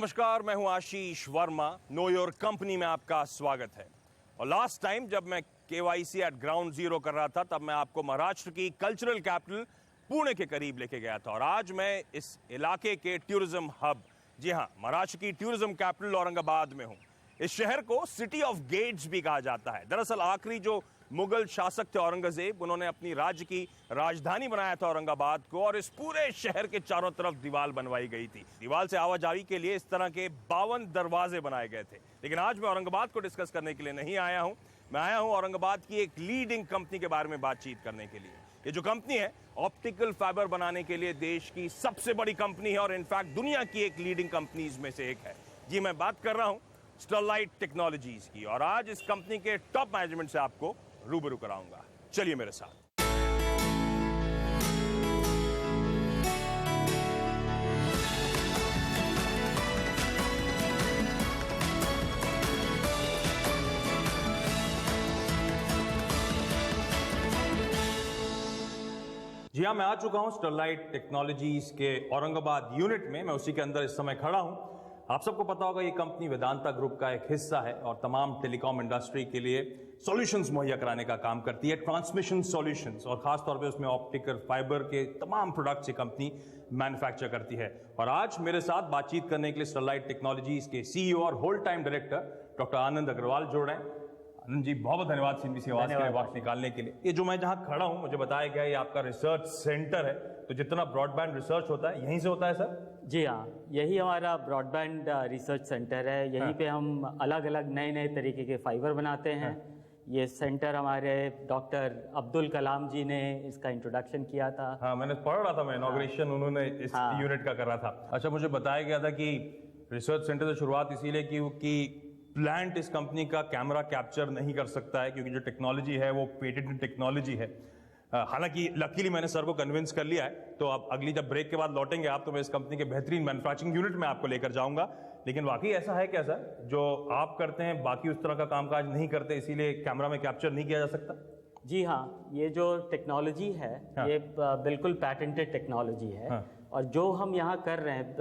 नमस्कार, मैं हूं आशीष वर्मा। नो योर कंपनी में आपका स्वागत है। और लास्ट टाइम जब मैं KYC एट ग्राउंड जीरो कर रहा था तब मैं आपको महाराष्ट्र की कल्चरल कैपिटल पुणे के करीब लेके गया था। और आज मैं इस इलाके के टूरिज्म हब, जी हां, महाराष्ट्र की टूरिज्म कैपिटल औरंगाबाद में हूं। इस शहर को सिटी ऑफ गेट्स भी कहा जाता है। दरअसल आखिरी जो मुगल शासक थे औरंगजेब, उन्होंने अपनी राज्य की राजधानी बनाया था औरंगाबाद को, और इस पूरे शहर के चारों तरफ दीवार बनवाई गई थी। दीवार से आवाजाही के लिए इस तरह के 52 दरवाजे बनाए गए थे। लेकिन आज मैं औरंगाबाद को डिस्कस करने के लिए नहीं आया हूं। मैं आया हूं औरंगाबाद की एक लीडिंग कंपनी के बारे में बातचीत करने के लिए। ये जो कंपनी है, ऑप्टिकल फाइबर बनाने के लिए देश की सबसे बड़ी कंपनी है और इनफैक्ट दुनिया की एक लीडिंग कंपनीज में से एक है। जी, मैं बात कर रहा हूं स्टरलाइट टेक्नोलॉजीज की। और आज इस कंपनी के टॉप मैनेजमेंट से आपको रूबरू कराऊंगा। चलिए मेरे साथ। जी हाँ, मैं आ चुका हूं स्टरलाइट टेक्नोलॉजीज के औरंगाबाद यूनिट में। मैं उसी के अंदर इस समय खड़ा हूं। आप सबको पता होगा ये कंपनी वेदांता ग्रुप का एक हिस्सा है और तमाम टेलीकॉम इंडस्ट्री के लिए सॉल्यूशंस मुहैया कराने का काम करती है, ट्रांसमिशन सॉल्यूशंस, और खास तौर पे उसमें ऑप्टिकल फाइबर के तमाम प्रोडक्ट्स ये कंपनी मैन्युफैक्चर करती है। और आज मेरे साथ बातचीत करने के लिए स्टरलाइट टेक्नोलॉजीज के CEO और होल टाइम डायरेक्टर डॉक्टर आनंद अग्रवाल जुड़ रहे हैं। आनंद जी, बहुत बहुत धन्यवाद CNBC आवाज के लिए वक्त निकालने के लिए। ये जो मैं जहां खड़ा हूं, मुझे बताया गया ये आपका रिसर्च सेंटर है, तो जितना ब्रॉडबैंड रिसर्च होता है यहीं से होता है सर? जी हाँ, यही हमारा ब्रॉडबैंड रिसर्च सेंटर है। यहीं पे हम अलग अलग नए नए तरीके के फाइबर बनाते हैं। ये सेंटर हमारे डॉक्टर अब्दुल कलाम जी ने इसका इंट्रोडक्शन किया था। हाँ, मैंने पढ़ रहा था, मैं इनॉग्रेशन उन्होंने इस यूनिट का कर रहा था। अच्छा, मुझे बताया गया था कि रिसर्च सेंटर से शुरुआत इसीलिए क्योंकि प्लांट इस कंपनी का कैमरा कैप्चर नहीं कर सकता है, क्योंकि जो टेक्नोलॉजी है वो पेटेंटेड टेक्नोलॉजी है। हालांकि लकीली मैंने सर को कन्विंस कर लिया है, तो अब अगली जब ब्रेक के बाद लौटेंगे आप, तो मैं इस कंपनी के बेहतरीन मैन्युफैक्चरिंग यूनिट में आपको लेकर जाऊंगा। लेकिन वाकई ऐसा है क्या सर, जो आप करते हैं बाकी उस तरह का कामकाज नहीं करते, इसीलिए कैमरा में कैप्चर नहीं किया जा सकता? जी हाँ, ये जो टेक्नोलॉजी है ये बिल्कुल पैटेंटेड टेक्नोलॉजी है। और जो हम यहाँ कर रहे हैं,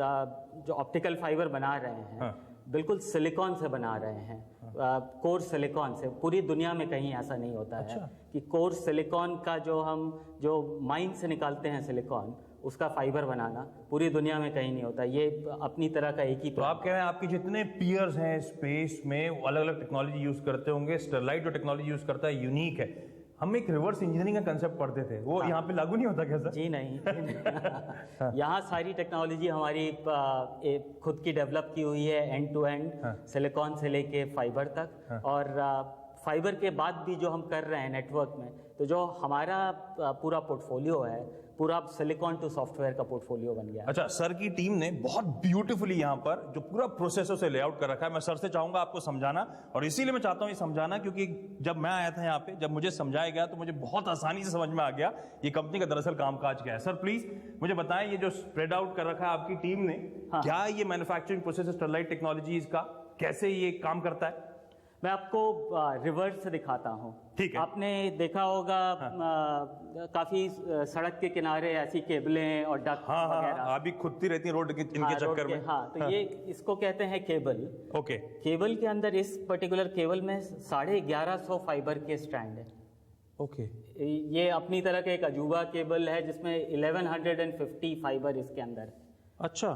जो ऑप्टिकल फाइबर बना रहे हैं, बिल्कुल सिलिकॉन से बना रहे हैं, कोर सिलिकॉन से। पूरी दुनिया में कहीं ऐसा नहीं होता है कि कोर सिलिकॉन का जो माइन से निकालते हैं सिलिकॉन, उसका फाइबर बनाना पूरी दुनिया में कहीं नहीं होता। ये अपनी तरह का एक ही। तो आप कह रहे हैं आपके जितने पीयर्स हैं स्पेस में वो अलग अलग टेक्नोलॉजी यूज करते होंगे, स्टरलाइट जो टेक्नोलॉजी यूज करता है यूनिक है। हम एक रिवर्स इंजीनियरिंग का कंसेप्ट पढ़ते थे, वो यहाँ पे लागू नहीं होता क्या सर? जी नहीं, यहाँ सारी टेक्नोलॉजी हमारी खुद की डेवलप की हुई है, एंड टू एंड, सिलिकॉन से लेके फाइबर तक। और फाइबर के बाद भी जो हम कर रहे हैं नेटवर्क में, तो जो हमारा पूरा पोर्टफोलियो है, पूरा सिलिकॉन टू सॉफ्टवेयर का पोर्टफोलियो बन गया। अच्छा, सर की टीम ने बहुत ब्यूटीफुली यहाँ पर जो पूरा प्रोसेसर से लेआउट कर रखा है। मैं सर से चाहूंगा आपको समझाना, और इसीलिए मैं चाहता हूँ ये समझाना क्योंकि जब मैं आया था यहाँ पे, जब मुझे समझाया गया तो मुझे बहुत आसानी से समझ में आ गया ये कंपनी का दरअसल कामकाज क्या है। सर प्लीज मुझे बताएं, ये जो स्प्रेड आउट कर रखा है आपकी टीम ने, क्या ये मैन्युफैक्चरिंग प्रोसेस स्टरलाइट टेक्नोलॉजीज का कैसे ये काम करता है? मैं आपको रिवर्स से दिखाता हूँ। ठीक है। आपने देखा होगा काफी सड़क के किनारे ऐसी केबलें और डक्ट वगैरह अभी खुदती रहती हैं रोड के इनके चक्कर में। तो ये इसको कहते हैं केबल। ओके। केबल के अंदर, इस पर्टिकुलर केबल में 1150 फाइबर के स्ट्रैंड है। ओके। ये अपनी तरह का एक अजूबा केबल है जिसमें 1150 फाइबर इसके अंदर। अच्छा।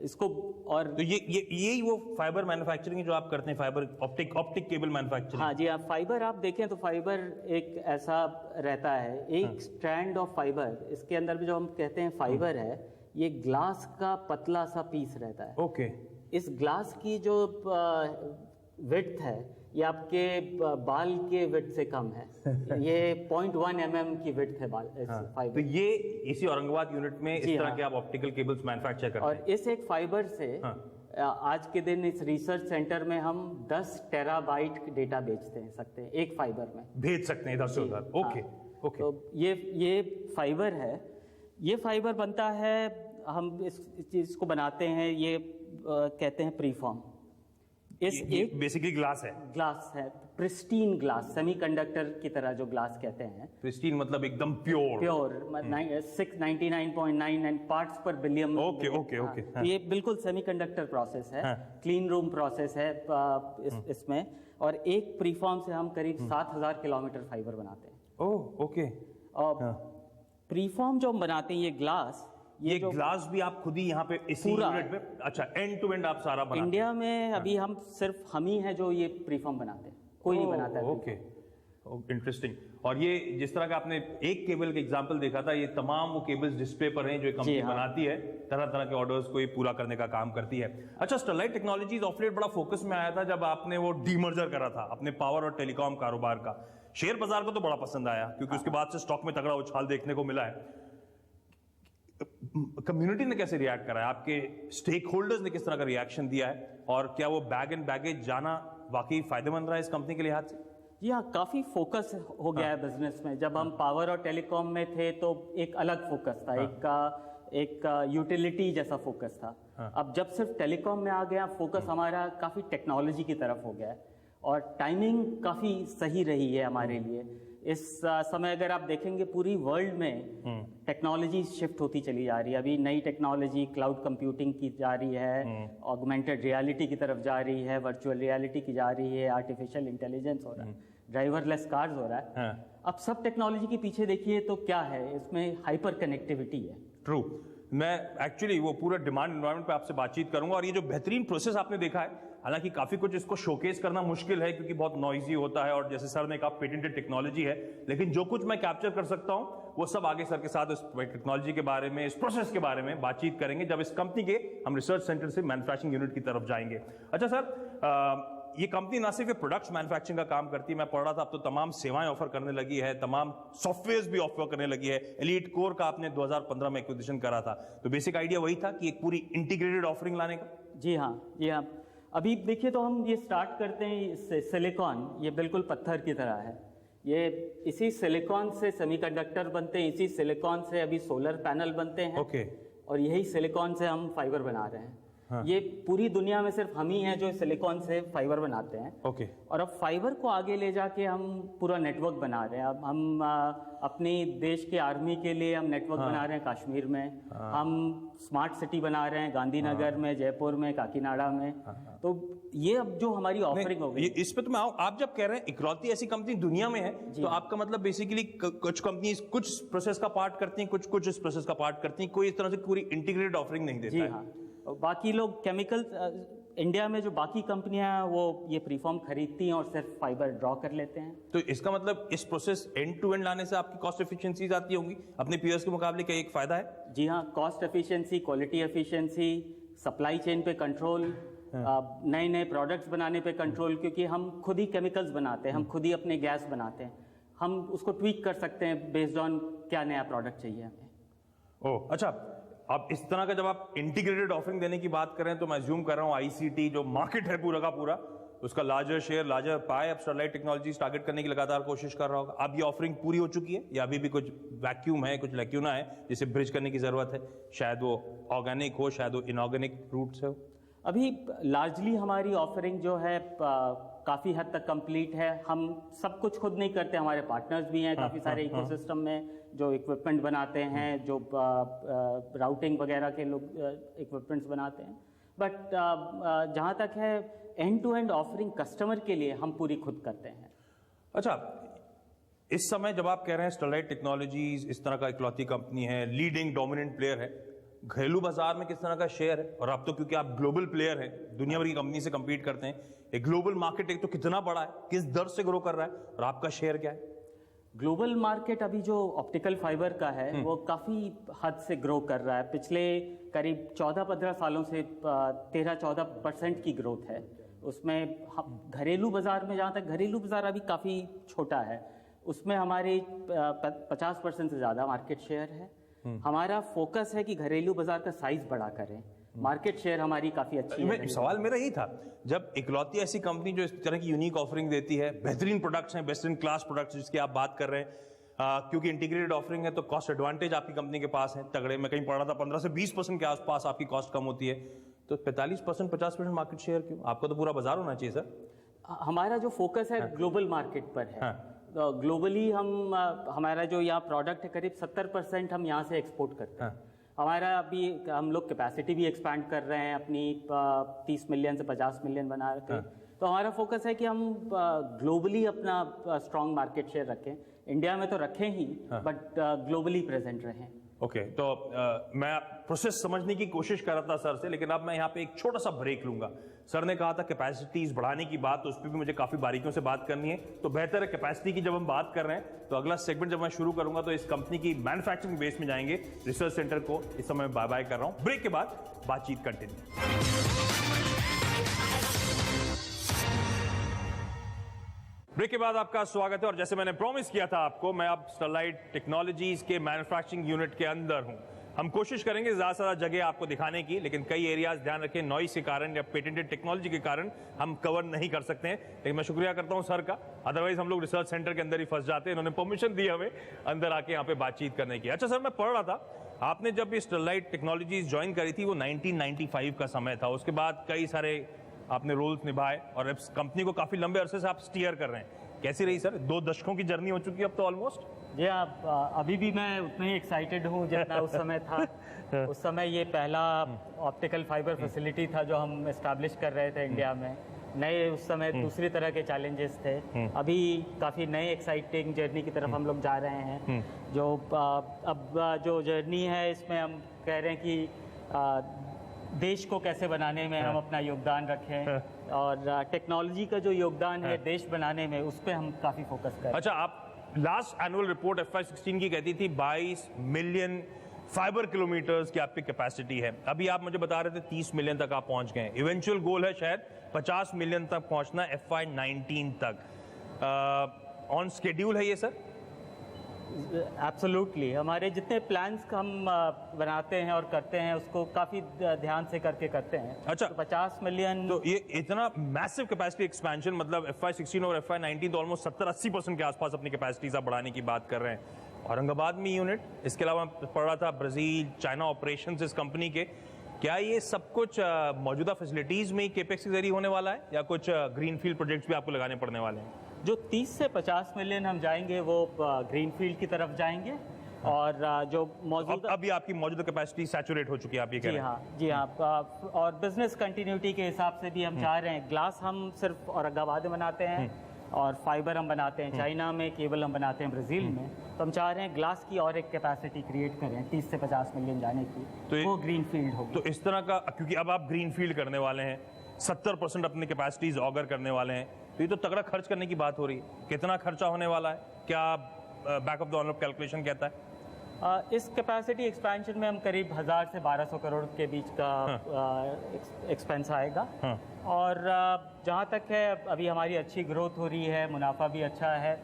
इसको और तो ये वो फाइबर मैन्युफैक्चरिंग जो आप करते हैं, फाइबर ऑप्टिक केबल मैन्युफैक्चरिंग। हाँ जी, आप फाइबर आप देखें तो फाइबर एक ऐसा रहता है, एक स्ट्रैंड ऑफ फाइबर, इसके अंदर भी जो हम कहते हैं फाइबर है, ये ग्लास का पतला सा पीस रहता है। ओके। इस ग्लास की जो विड्थ है, ये आपके बाल के विड्थ से कम है। ये 0.1 mm की विड्थ है बाल फाइबर। तो ये इसी औरंगाबाद यूनिट में इस तरह के आप ऑप्टिकल केबल्स मैन्युफैक्चर करते हैं। और इस एक फाइबर से आज के दिन इस रिसर्च सेंटर में हम 10 टेराबाइट डेटा बेचते सकते हैं, एक फाइबर में भेज सकते हैं, इधर से उधर। ओके। ओके। तो ये फाइबर है, ये फाइबर बनता है, हम इस चीज को बनाते हैं, ये कहते हैं प्रीफॉर्म। ये बेसिकली ग्लास है। ग्लास है, प्रिस्टीन ग्लास, सेमीकंडक्टर की तरह जो ग्लास कहते हैं, प्रिस्टीन मतलब एकदम प्योर। 699.99 पार्ट्स पर बिलियन। Okay okay okay. तो ये बिल्कुल सेमीकंडक्टर प्रोसेस है, क्लीन रूम प्रोसेस है इसमें। और एक प्रीफॉर्म से हम करीब 7,000 किलोमीटर फाइबर बनाते हैं। Oh okay. और प्रीफॉर्म जो हम बनाते हैं, ये ग्लास, ये ग्लास भी आप खुद ही यहाँ पे इसी यूनिट में, अच्छा, एंड टू एंड आप सारा बनाते हैं? इंडिया में अभी हम ही हैं जो ये प्रीफॉर्म बनाते हैं, कोई नहीं बनाता है। Okay, interesting. और ये जिस तरह का आपने एक केबल का एग्जांपल देखा था, ये तमाम वो केबल्स डिस्प्ले पर हैं जो एक कंपनी बनाती है, तरह तरह के ऑर्डर्स को ये पूरा करने का काम करती है। अच्छा, स्टरलाइट टेक्नोलॉजीज ऑफ लेट बड़ा फोकस में आया था जब आपने वो डीमर्जर करा था अपने पावर और टेलीकॉम कारोबार का। शेयर बाजार को तो बड़ा पसंद आया क्योंकि उसके बाद से स्टॉक में तगड़ा उछाल देखने को मिला है। कम्युनिटी ने कैसे रिएक्ट करा है, आपके स्टेक होल्डर्स ने किस तरह का रिएक्शन दिया है, और क्या वो बैग एंड बैगेज जाना वाकई फायदेमंद रहा है इस कंपनी के लिहाज से? जी हाँ, काफी फोकस हो गया है बिजनेस में। जब हम पावर और टेलीकॉम में थे तो एक अलग फोकस था, एक यूटिलिटी जैसा फोकस था। अब जब सिर्फ टेलीकॉम में आ गया, फोकस हमारा काफी टेक्नोलॉजी की तरफ हो गया है, और टाइमिंग काफी सही रही है हमारे लिए। इस समय अगर आप देखेंगे पूरी वर्ल्ड में टेक्नोलॉजी शिफ्ट होती चली जा रही है। अभी नई टेक्नोलॉजी क्लाउड कंप्यूटिंग की जा रही है, ऑगमेंटेड रियलिटी की तरफ जा रही है, वर्चुअल रियलिटी की जा रही है, आर्टिफिशियल इंटेलिजेंस हो रहा है, ड्राइवरलेस कार्स हो रहा है। अब सब टेक्नोलॉजी के पीछे देखिए तो क्या है, इसमें हाइपर कनेक्टिविटी है। ट्रू। मैं एक्चुअली वो पूरा डिमांड एनवायरनमेंट पे आपसे बातचीत करूंगा, और ये जो बेहतरीन प्रोसेस आपने देखा है, हालांकि काफी कुछ इसको शोकेस करना मुश्किल है क्योंकि बहुत नॉइजी होता है, और जैसे सर ने कहा पेटेंटेड टेक्नोलॉजी है, लेकिन जो कुछ मैं कैप्चर कर सकता हूं वो सब आगे सर के साथ इस टेक्नोलॉजी के बारे में, इस प्रोसेस के बारे में बातचीत करेंगे जब इस कंपनी के हम रिसर्च सेंटर से मैन्युफैक्चरिंग यूनिट की तरफ जाएंगे। अच्छा सर, ये कंपनी ना सिर्फ प्रोडक्ट्स मैन्युफैक्चरिंग का काम करती है, मैं पढ़ रहा था अब तो तमाम सेवाएं ऑफर करने लगी है, तमाम सॉफ्टवेयर भी ऑफर करने लगी है। एलीट कोर का आपने 2015 में एक्विजिशन करा था, तो बेसिक आइडिया वही था कि एक पूरी इंटीग्रेटेड ऑफरिंग लाने का। जी हाँ, जी हाँ। अभी देखिए तो हम ये स्टार्ट करते हैं इससे, सिलिकॉन, ये बिल्कुल पत्थर की तरह है। ये इसी सिलिकॉन से सेमीकंडक्टर बनते हैं, इसी सिलिकॉन से अभी सोलर पैनल बनते हैं। ओके। और यही सिलिकॉन से हम फाइबर बना रहे हैं। ये पूरी दुनिया में सिर्फ हम ही हैं जो सिलिकॉन से फाइबर बनाते हैं। ओके। और अब फाइबर को आगे ले जाके हम पूरा नेटवर्क बना रहे हैं। अब हम अपनी देश के आर्मी के लिए हम नेटवर्क बना रहे हैं कश्मीर में, हम स्मार्ट सिटी बना रहे हैं गांधीनगर में, जयपुर में, काकीनाडा में। तो ये अब जो हमारी ऑफरिंग हो गई, इस पे तो मैं आऊं। आप जब कह रहे हैं इकलौती ऐसी कंपनी दुनिया में है, तो आपका मतलब बेसिकली कुछ कंपनीज कुछ प्रोसेस का पार्ट करती हैं, कुछ इस प्रोसेस का पार्ट करती हैं, कोई इस तरह से पूरी इंटीग्रेटेड ऑफरिंग नहीं देता है। हाँ, बाकी लोग केमिकल, इंडिया में जो बाकी कंपनियां हैं वो ये प्रीफॉर्म खरीदती हैं और सिर्फ फाइबर ड्रॉ कर लेते हैं। तो इसका मतलब इस प्रोसेस एंड टू एंड लाने से आपकी कॉस्ट एफिशिएंसीज आती होंगी अपने पीयर्स के मुकाबले, क्या एक फायदा है? जी हाँ, cost efficiency, quality efficiency, supply chain पे कंट्रोल, नए नए प्रोडक्ट्स बनाने पे कंट्रोल, क्योंकि हम खुद ही केमिकल्स बनाते हैं, हम खुद ही अपने गैस बनाते हैं, हम उसको ट्वीक कर सकते हैं बेस्ड ऑन क्या नया प्रोडक्ट चाहिए हमें। ओह अच्छा, अब इस तरह का जब आप इंटीग्रेटेड ऑफरिंग देने की बात करें तो मैं ज्यूम कर रहा हूं आईसीटी जो मार्केट है पूरा का पूरा, उसका लार्जर शेयर, लार्जर पाए अब स्टरलाइट टेक्नोलॉजीज टारगेट करने की लगातार कोशिश कर रहा होगा। अब ये ऑफरिंग पूरी हो चुकी है या अभी भी कुछ वैक्यूम है, कुछ लैक्यूना है जिसे ब्रिज करने की जरूरत है? शायद वो ऑर्गेनिक हो, शायद वो इनऑर्गेनिक रूट से हो। अभी लार्जली हमारी ऑफरिंग जो है काफ़ी हद तक कंप्लीट है। हम सब कुछ खुद नहीं करते, हमारे पार्टनर्स भी हैं काफ़ी सारे इकोसिस्टम में जो इक्विपमेंट बनाते हैं, जो राउटिंग वगैरह के लोग इक्विपमेंट्स बनाते हैं। बट जहाँ तक है end to end offering customer के लिए हम पूरी खुद करते हैं। अच्छा, इस समय जब आप कह रहे हैं स्टरलाइट टेक्नोलॉजीज इस तरह का इकलौती कंपनी है, लीडिंग डोमिनेंट प्लेयर है, घरेलू बाजार में किस तरह का शेयर है? और अब तो क्योंकि आप ग्लोबल प्लेयर हैं, दुनिया भर की कंपनी से कंपीट करते हैं, एक ग्लोबल मार्केट एक तो कितना बड़ा है, किस दर से ग्रो कर रहा है, और आपका शेयर क्या है? ग्लोबल मार्केट अभी जो ऑप्टिकल फाइबर का है वो काफ़ी हद से ग्रो कर रहा है। पिछले करीब 14-15 सालों से 13-14% की ग्रोथ है उसमें। घरेलू बाजार में, जहाँ तक घरेलू बाजार अभी काफ़ी छोटा है, उसमें हमारे 50% से ज़्यादा मार्केट शेयर है। हमारा फोकस है कि घरेलू बाजार का साइज बड़ा करें, मार्केट शेयर हमारी काफी अच्छी है। सवाल मेरा यही था, जब इकलौती ऐसी कंपनी जो इस तरह की यूनिक ऑफरिंग देती है, बेहतरीन प्रोडक्ट्स हैं, बेस्ट इन क्लास प्रोडक्ट्स जिसकी आप बात कर रहे हैं, क्योंकि इंटीग्रेटेड ऑफरिंग है तो कॉस्ट एडवांटेज आपकी कंपनी के पास है तगड़े। मैं कहीं पढ़ रहा था 15 से 20% के आसपास आपकी कॉस्ट कम होती है, तो 45%, 50% मार्केट शेयर क्यों? आपका तो पूरा बाजार होना चाहिए सर। हमारा जो फोकस है ग्लोबल मार्केट पर है। ग्लोबली हम हमारा जो यहाँ प्रोडक्ट है करीब 70% हम यहाँ से एक्सपोर्ट करते हैं। हमारा अभी हम लोग कैपेसिटी भी एक्सपैंड कर रहे हैं अपनी 30 मिलियन से 50 मिलियन बना रहे थे। तो हमारा फोकस है कि हम ग्लोबली अपना स्ट्रॉन्ग मार्केट शेयर रखें। इंडिया में तो रखें ही, बट ग्लोबली प्रेजेंट रहें। ओके, तो मैं प्रोसेस समझने की कोशिश कर रहा था सर से, लेकिन अब मैं यहाँ पे एक छोटा सा ब्रेक लूंगा। सर ने कहा था कैपेसिटीज बढ़ाने की बात, तो उस पर भी मुझे काफी बारीकियों से बात करनी है। तो बेहतर है कैपेसिटी की जब हम बात कर रहे हैं, तो अगला सेगमेंट जब मैं शुरू करूंगा तो इस कंपनी की मैन्युफैक्चरिंग बेस में जाएंगे। रिसर्च सेंटर को इस समय बाय बाय कर रहा हूं। ब्रेक के बाद बातचीत कंटिन्यू। ब्रेक के बाद आपका स्वागत है, और जैसे मैंने प्रॉमिस किया था आपको, मैं अब स्टरलाइट टेक्नोलॉजीज के मैन्युफैक्चरिंग यूनिट के अंदर हूं। हम कोशिश करेंगे ज्यादा से ज्यादा जगह आपको दिखाने की, लेकिन कई एरियाज ध्यान रखें नॉइस के कारण या पेटेंटेड टेक्नोलॉजी के कारण हम कवर नहीं कर सकते हैं। लेकिन मैं शुक्रिया करता हूं सर का, अदरवाइज हम लोग रिसर्च सेंटर के अंदर ही फंस जाते हैं। इन्होंने परमिशन दी हमें अंदर आके यहाँ पे बातचीत करने की। अच्छा सर, मैं पढ़ रहा था आपने जब ये स्टरलाइट टेक्नोलॉजीज ज्वाइन करी थी वो 1995 का समय था। उसके बाद कई सारे आपने रोल्स निभाए और इस कंपनी को काफी लंबे अरसे से आप स्टीयर कर रहे हैं। कैसी रही सर? 2 दशकों की जर्नी हो चुकी है अब तो ऑलमोस्ट। जी, आप अभी भी मैं उतना ही एक्साइटेड हूँ जितना उस समय था। उस समय ये पहला ऑप्टिकल फाइबर फैसिलिटी था जो हम एस्टैब्लिश कर रहे थे इंडिया में। नए उस समय दूसरी तरह के चैलेंजेस थे। अभी काफ़ी नए एक्साइटिंग जर्नी की तरफ हम लोग जा रहे हैं। जो अब जो जर्नी है इसमें हम कह रहे हैं कि देश को कैसे बनाने में हम अपना योगदान रखें, और टेक्नोलॉजी का जो योगदान है देश बनाने में, उस पर हम काफ़ी फोकस करें। अच्छा, आप लास्ट एनुअल रिपोर्ट FY16 की कहती थी 22 मिलियन फाइबर किलोमीटर्स की आपकी कैपेसिटी है। अभी आप मुझे बता रहे थे 30 मिलियन तक आप पहुंच गए। इवेंचुअल गोल है शायद 50 मिलियन तक पहुंचना FY19 तक। ऑन स्केड्यूल है ये सर? एब्सोल्युटली, हमारे जितने प्लान्स हम बनाते हैं और करते हैं उसको काफ़ी ध्यान से करके करते हैं। अच्छा, तो 50 मिलियन, तो ये इतना मैसिव कैपेसिटी एक्सपेंशन, मतलब FY16 और FY19 तो ऑलमोस्ट 70-80% के आसपास अपनी कैपेसिटीज आप बढ़ाने की बात कर रहे हैं। औरंगाबाद में यूनिट, इसके अलावा पढ़ रहा था ब्राजील, चाइना ऑपरेशंस इस कंपनी के। क्या ये सब कुछ मौजूदा फैसिलिटीज में ही केपेक्स के जरिए होने वाला है, या कुछ ग्रीनफील्ड प्रोजेक्ट्स भी आपको लगाने पड़ने वाले हैं? जो 30 से 50 मिलियन हम जाएंगे वो ग्रीनफील्ड की तरफ जाएंगे। और जो मौजूदा अभी आपकी मौजूदा कैपेसिटी सैचुरेट हो चुकी है, आप ये कह रहे हैं? जी हाँ। और बिजनेस कंटिन्यूटी के हिसाब से भी हम चाह रहे हैं, ग्लास हम सिर्फ औरंगाबाद में बनाते हैं और फाइबर हम बनाते हैं चाइना में, केबल हम बनाते हैं ब्राजील में। तो हम चाह रहे हैं ग्लास की और एक कैपेसिटी क्रिएट करें 30 से 50 मिलियन जाने की, तो वो ग्रीन फील्ड होगी। तो इस तरह का, क्योंकि अब आप ग्रीन फील्ड करने वाले हैं, 70% अपनी कैपेसिटीज ऑगर करने वाले हैं, तो ये तो तगड़ा खर्च करने की बात हो रही है। कितना खर्चा होने वाला है? क्या back of the envelope calculation कहता है? इस कैपेसिटी एक्सपेंशन में हम करीब 1000 से 1200 करोड़ के बीच का एक्सपेंस आएगा। और जहाँ तक है अभी हमारी अच्छी ग्रोथ हो रही है, मुनाफा भी अच्छा है।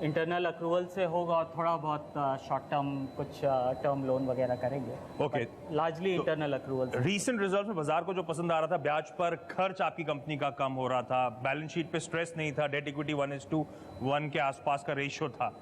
इंटरनल अक्रूवल से होगा और थोड़ा बहुत शॉर्ट टर्म कुछ टर्म लोन वगैरह करेंगे। Okay, largely internal accrual. Recent result में बाजार को जो पसंद आ रहा था, ब्याज पर खर्च आपकी कंपनी का कम हो रहा था, बैलेंस शीट पे स्ट्रेस नहीं था, डेट इक्विटी 1:1 के आसपास का रेशियो था।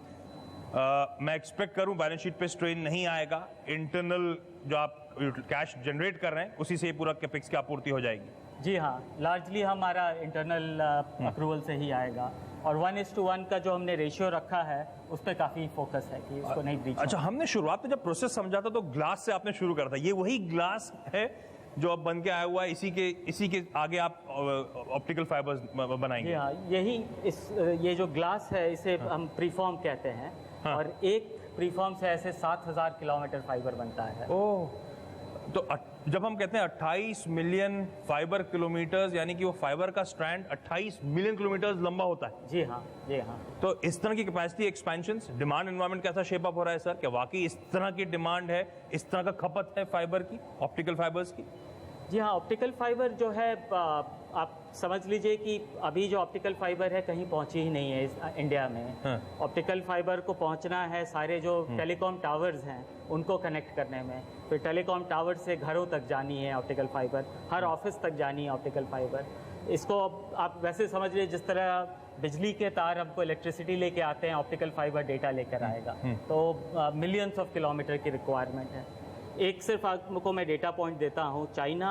मैं एक्सपेक्ट करूं बैलेंस शीट पे स्ट्रेन नहीं आएगा, इंटरनल जो आप कैश जनरेट कर रहे हैं उसी से पूरा कैपेक्स की आपूर्ति हो जाएगी? जी हाँ, लार्जली हमारा इंटरनल अप्रूवल से ही आएगा। और 1:1 का जो हमने रेशियो रखा है उस पर काफ़ी फोकस है कि उसको नहीं ब्रीच। अच्छा, हमने शुरुआत में जब प्रोसेस समझा था तो ग्लास से आपने शुरू करा था। ये वही ग्लास है जो अब बन के आया हुआ है, इसी के आगे आप ऑप्टिकल फाइबर्स बनाएंगे? जी हाँ, ये जो ग्लास है इसे हम प्रीफॉर्म कहते हैं। और एक प्रीफॉर्म से ऐसे 7000 किलोमीटर फाइबर बनता है। ओह, तो जब हम कहते हैं 28 मिलियन फाइबर किलोमीटर्स, यानी कि वो फाइबर का स्ट्रैंड 28 मिलियन किलोमीटर्स लंबा होता है? जी हाँ, जी हाँ। तो इस तरह की कैपेसिटी एक्सपेंशंस, डिमांड एनवायरनमेंट कैसा शेप अप हो रहा है सर? क्या वाकई इस तरह की डिमांड है, इस तरह का खपत है फाइबर की, ऑप्टिकल फाइबर्स की? जी हाँ, ऑप्टिकल फाइबर जो है आप समझ लीजिए कि अभी जो ऑप्टिकल फाइबर है कहीं पहुंची ही नहीं है इंडिया में। ऑप्टिकल फाइबर को पहुंचना है सारे जो टेलीकॉम टावर्स हैं उनको कनेक्ट करने में, फिर टेलीकॉम टावर से घरों तक जानी है ऑप्टिकल फाइबर, हर ऑफिस तक जानी है ऑप्टिकल फाइबर। इसको आप वैसे समझ लीजिए जिस तरह बिजली के तार हमको इलेक्ट्रिसिटी लेके आते हैं, ऑप्टिकल फाइबर डेटा लेकर आएगा। तो मिलियंस ऑफ किलोमीटर की रिक्वायरमेंट है। एक सिर्फ आपको मैं डेटा पॉइंट देता हूँ, चाइना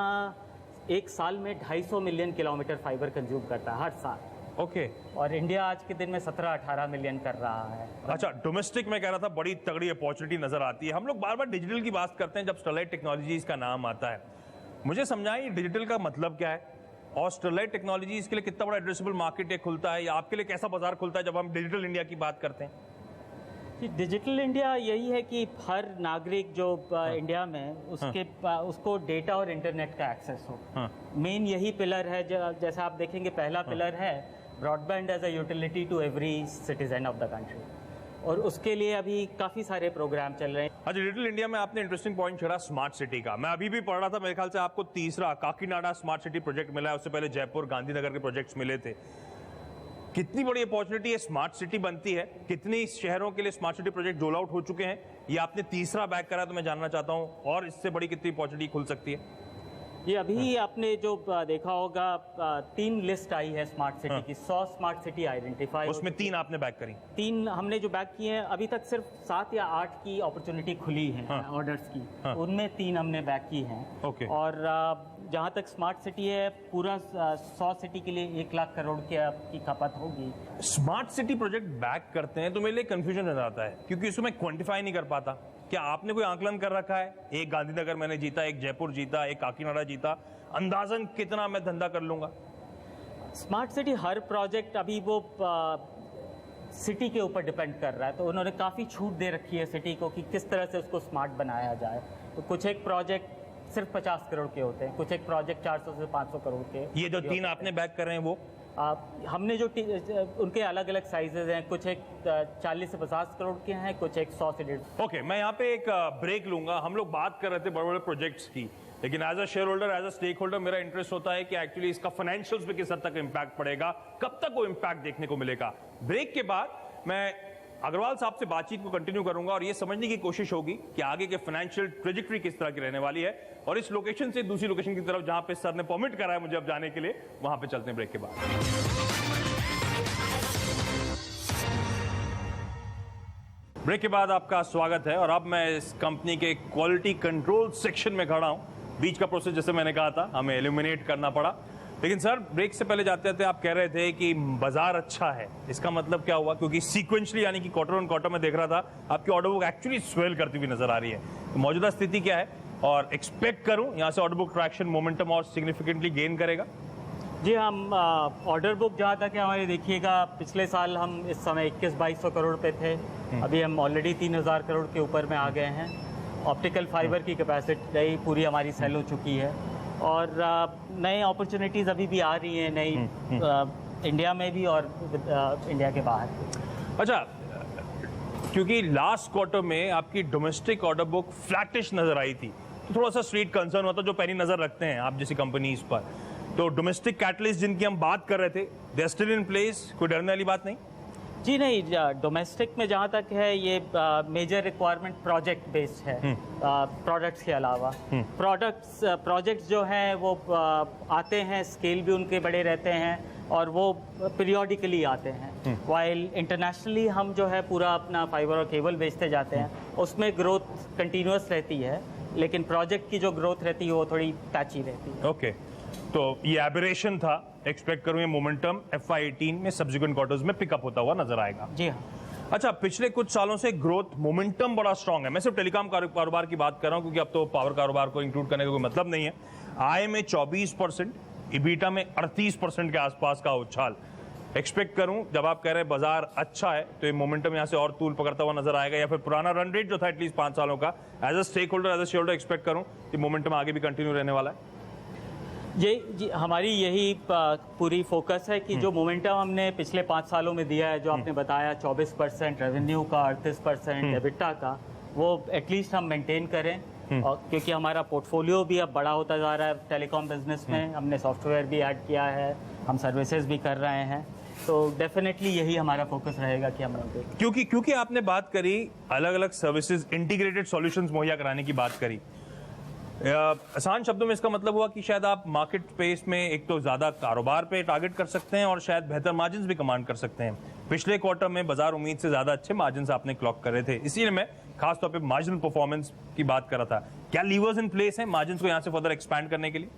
एक साल में 250 मिलियन किलोमीटर फाइबर कंज्यूम करता है हर साल। ओके। और इंडिया आज के दिन में 17-18 मिलियन कर रहा है। अच्छा, डोमेस्टिक में कह रहा था बड़ी तगड़ी अपॉर्चुनिटी नजर आती है। हम लोग बार बार डिजिटल की बात करते हैं जब स्टरलाइट टेक्नोलॉजीज का नाम आता है। मुझे समझाइए डिजिटल का मतलब क्या है और स्टरलाइट टेक्नोलॉजीज के लिए कितना बड़ा एड्रेसेबल मार्केट खुलता है या आपके लिए कैसा बाजार खुलता है जब हम डिजिटल इंडिया की बात करते हैं? डिजिटल इंडिया यही है कि हर नागरिक जो इंडिया में उसको डेटा और इंटरनेट का एक्सेस हो। मेन यही पिलर है। जैसा आप देखेंगे पहला पिलर है broadband as a utility to every citizen of the country, और उसके लिए अभी काफ़ी सारे प्रोग्राम चल रहे हैं। अच्छा, डिजिटल इंडिया में आपने इंटरेस्टिंग पॉइंट छेड़ा स्मार्ट सिटी का। मैं अभी भी पढ़ रहा था, मेरे ख्याल से आपको तीसरा काकीनाडा स्मार्ट सिटी प्रोजेक्ट मिला है, उससे पहले जयपुर गांधीनगर के प्रोजेक्ट्स मिले थे। कितनी बड़ी अपॉर्चुनिटी है स्मार्ट सिटी बनती है, कितनी शहरों के लिए smart city project roll out हो चुके हैं, ये आपने तीसरा बैक करा तो मैं जानना चाहता हूं, और इससे बड़ी कितनी अपॉर्चुनिटी खुल सकती है? ये अभी आपने जो देखा होगा 3 लिस्ट आई है स्मार्ट सिटी की, 100 स्मार्ट सिटी आइडेंटिफाई, उसमें 3 आपने बैक करी। 3 हमने जो बैक किए हैं, अभी तक सिर्फ 7 या 8 की अपॉर्चुनिटी खुली है ऑर्डर्स की, उनमें 3 हमने बैक की हैं। और जहाँ तक स्मार्ट सिटी है, पूरा 100 सिटी के लिए 1 लाख करोड़ की खपत होगी। स्मार्ट सिटी प्रोजेक्ट बैक करते हैं तो मेरे लिए कंफ्यूजन हो जाता है क्योंकि इसको मैं क्वांटिफाई नहीं कर पाता। क्या आपने कोई आकलन कर रखा है? एक गांधीनगर मैंने जीता, एक जयपुर जीता, एक काकीनाडा जीता, अंदाजन कितना मैं धंधा कर लूंगा? स्मार्ट सिटी हर प्रोजेक्ट अभी वो सिटी के ऊपर डिपेंड कर रहा है, तो उन्होंने काफ़ी छूट दे रखी है सिटी को कि किस तरह से उसको स्मार्ट बनाया जाए। तो कुछ एक प्रोजेक्ट सिर्फ 50 करोड़ के होते हैं, कुछ एक प्रोजेक्ट 400 से 500 करोड़ के। ये जो 3 आपने बैक कर रहे हैं वो हमने जो उनके अलग अलग साइजेज हैं, कुछ एक 40 से 50 करोड़ के हैं, कुछ एक 100 से 150। ओके, मैं यहाँ पे एक ब्रेक लूंगा। हम लोग बात कर रहे थे बड़े बड़े प्रोजेक्ट्स की, लेकिन as a shareholder, as a stakeholder मेरा इंटरेस्ट होता है कि एक्चुअली इसका फाइनेंशियल्स पे किस हद तक इंपैक्ट पड़ेगा, कब तक वो इंपैक्ट देखने को मिलेगा। ब्रेक के बाद मैं अग्रवाल साहब से बातचीत को कंटिन्यू करूंगा और ये समझने की कोशिश होगी कि आगे के फाइनेंशियल ट्रेजेक्टरी किस तरह की रहने वाली है, और इस लोकेशन से दूसरी लोकेशन की तरफ जहां पे सर ने परमिट करा है मुझे अब जाने के लिए, वहां पे चलते हैं ब्रेक के बाद। ब्रेक के बाद आपका स्वागत है और अब मैं इस कंपनी के क्वालिटी कंट्रोल सेक्शन में खड़ा हूं। बीच का प्रोसेस जैसे मैंने कहा था हमें एलिमिनेट करना पड़ा, लेकिन सर ब्रेक से पहले जाते जाते आप कह रहे थे कि बाजार अच्छा है। इसका मतलब क्या हुआ? क्योंकि सीक्वेंशली यानी कि क्वार्टर ऑन क्वार्टर में देख रहा था आपकी ऑर्डर बुक एक्चुअली स्वेल करती हुई नजर आ रही है। तो मौजूदा स्थिति क्या है और एक्सपेक्ट करूं यहां से ऑर्डर बुक ट्रैक्शन मोमेंटम और सिग्निफिकेंटली गेन करेगा? जी, हम ऑर्डर बुक जहाँ तक है हमारे देखिएगा, पिछले साल हम इस समय 21-2200 करोड़ पे थे, अभी हम ऑलरेडी 3000 करोड़ के ऊपर में आ गए हैं। ऑप्टिकल फाइबर की कैपेसिटी पूरी हमारी सेल हो चुकी है और नए अपॉर्चुनिटीज़ अभी भी आ रही हैं, नई इंडिया में भी और इंडिया के बाहर भी। अच्छा, क्योंकि लास्ट क्वार्टर में आपकी डोमेस्टिक ऑर्डर बुक फ्लैटिश नजर आई थी, तो थोड़ा सा स्ट्रीट कंसर्न होता जो पैनी नजर रखते हैं आप जैसी कंपनीज पर। तो डोमेस्टिक कैटलिस्ट जिनकी हम बात कर रहे थे, they are still in place, कोई डरने वाली बात नहीं? जी नहीं, डोमेस्टिक में जहाँ तक है ये मेजर रिक्वायरमेंट प्रोजेक्ट बेस्ड है, प्रोडक्ट्स के अलावा। प्रोजेक्ट्स जो हैं वो आते हैं, स्केल भी उनके बड़े रहते हैं और वो पीरियोडिकली आते हैं। वाइल इंटरनेशनली हम जो है पूरा अपना फाइबर और केबल बेचते जाते हैं, उसमें ग्रोथ कंटिन्यूस रहती है, लेकिन प्रोजेक्ट की जो ग्रोथ रहती है वो थोड़ी पैची रहती है। ओके, तो ये एबरेशन था, एक्सपेक्ट करूं ये मोमेंटम FY18 में सब्सिक्वेंट क्वार्टर्स में पिकअप होता हुआ नजर आएगा। जी हाँ। अच्छा, पिछले कुछ सालों से ग्रोथ मोमेंटम बड़ा स्ट्रांग है। मैं सिर्फ टेलीकॉम कारोबार की बात कर रहा हूं क्योंकि अब तो पावर कारोबार को इंक्लूड करने का कोई मतलब नहीं है। आय में 24%, इबीटा में 38% के आसपास का उछाल। एक्सपेक्ट करूं जब आप कह रहे हैं बाजार अच्छा है तो ये मोमेंटम यहां से और तूल पकड़ता हुआ नजर आएगा, या फिर पुराना रन रेट जो था एटलीस्ट 5 सालों का, as a stakeholder, as a shareholder expect करूं कि मोमेंटम आगे भी कंटिन्यू रहने वाला है? ये हमारी यही पूरी फोकस है कि जो मोमेंटम हमने पिछले 5 सालों में दिया है, जो आपने बताया 24% रेवेन्यू का, 38% एबिटा का, वो एटलीस्ट हम मेंटेन करें। और क्योंकि हमारा पोर्टफोलियो भी अब बड़ा होता जा रहा है टेलीकॉम बिजनेस में, हमने सॉफ्टवेयर भी ऐड किया है, हम सर्विसेज भी कर रहे हैं, तो डेफिनेटली यही हमारा फोकस रहेगा कि हम क्योंकि आपने बात करी अलग अलग सर्विसेज, इंटीग्रेटेड सॉल्यूशंस मुहैया कराने की बात करी। आसान शब्दों में इसका मतलब हुआ कि शायद आप मार्केट स्पेस में एक तो ज्यादा कारोबार पे टारगेट कर सकते हैं और शायद बेहतर मार्जिन्स भी कमांड कर सकते हैं। पिछले क्वार्टर में बाजार उम्मीद से ज्यादा अच्छे मार्जिन्स आपने क्लॉक कर रहे थे, इसीलिए मैं खासतौर पे मार्जिनल परफॉर्मेंस की बात कर रहा था। क्या लीवर्स इन प्लेस हैं मार्जिन्स को यहाँ से फर्दर एक्सपैंड करने के लिए?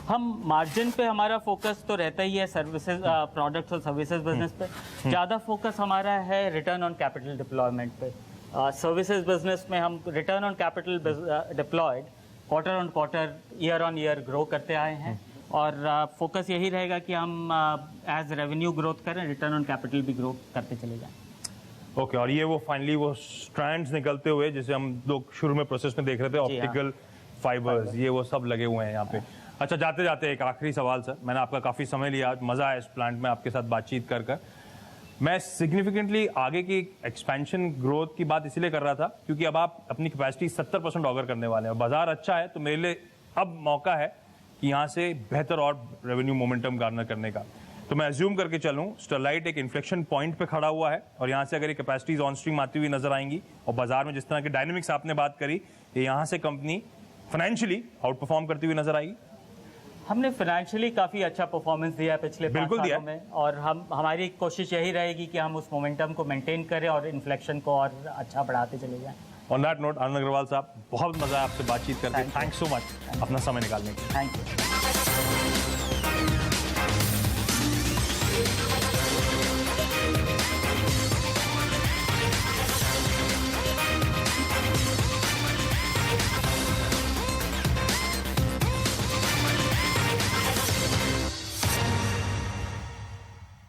हम मार्जिन पे हमारा फोकस तो रहता ही है, सर्विसेज प्रोडक्ट्स और सर्विसेज बिजनेस पे ज़्यादा फोकस हमारा है रिटर्न ऑन कैपिटल डिप्लॉयमेंट पे। सर्विसेज बिजनेस में हम return on capital deployed quarter on quarter, year on year grow करते आए हैं और फोकस यही रहेगा कि हम एज रेवेन्यू ग्रोथ करें, रिटर्न ऑन कैपिटल भी ग्रो करते चले जाएं। ओके और ये वो फाइनली वो स्ट्रैंड्स निकलते हुए जैसे हम लोग शुरू में प्रोसेस में देख रहे थे, ऑप्टिकल फाइबर्स, ये वो सब लगे हुए हैं यहाँ पे। अच्छा जाते जाते एक आखिरी सवाल सर, मैंने आपका काफ़ी समय लिया, आज मज़ा आया इस प्लांट में आपके साथ बातचीत कर मैं सिग्निफिकेंटली आगे की एक्सपेंशन ग्रोथ की बात इसलिए कर रहा था क्योंकि अब आप अपनी कैपेसिटी 70% ऑर्डर करने वाले हैं, बाजार अच्छा है, तो मेरे लिए अब मौका है कि यहाँ से बेहतर और रेवेन्यू मोमेंटम गार्नर करने का। तो मैं एज्यूम करके चलूँ स्टरलाइट एक इन्फ्लेक्शन पॉइंट पे खड़ा हुआ है और यहाँ से अगर ये कैपेसिटीज ऑन स्ट्रीम आती हुई नजर आएंगी और बाजार में जिस तरह के डायनेमिक्स आपने बात करी, ये यहाँ से कंपनी फाइनेंशियली आउट परफॉर्म करती हुई नजर आएगी। हमने फाइनेंशियली काफ़ी अच्छा परफॉर्मेंस दिया पिछले 5 सालों में और हमारी कोशिश यही रहेगी कि हम उस मोमेंटम को मेंटेन करें और इन्फ्लेक्शन को और अच्छा बढ़ाते चले जाएं। ऑन दैट नोट आनंद अग्रवाल साहब, बहुत मजा आया आपसे बातचीत करके, थैंक्स सो मच अपना समय निकालने के लिए। Thank you.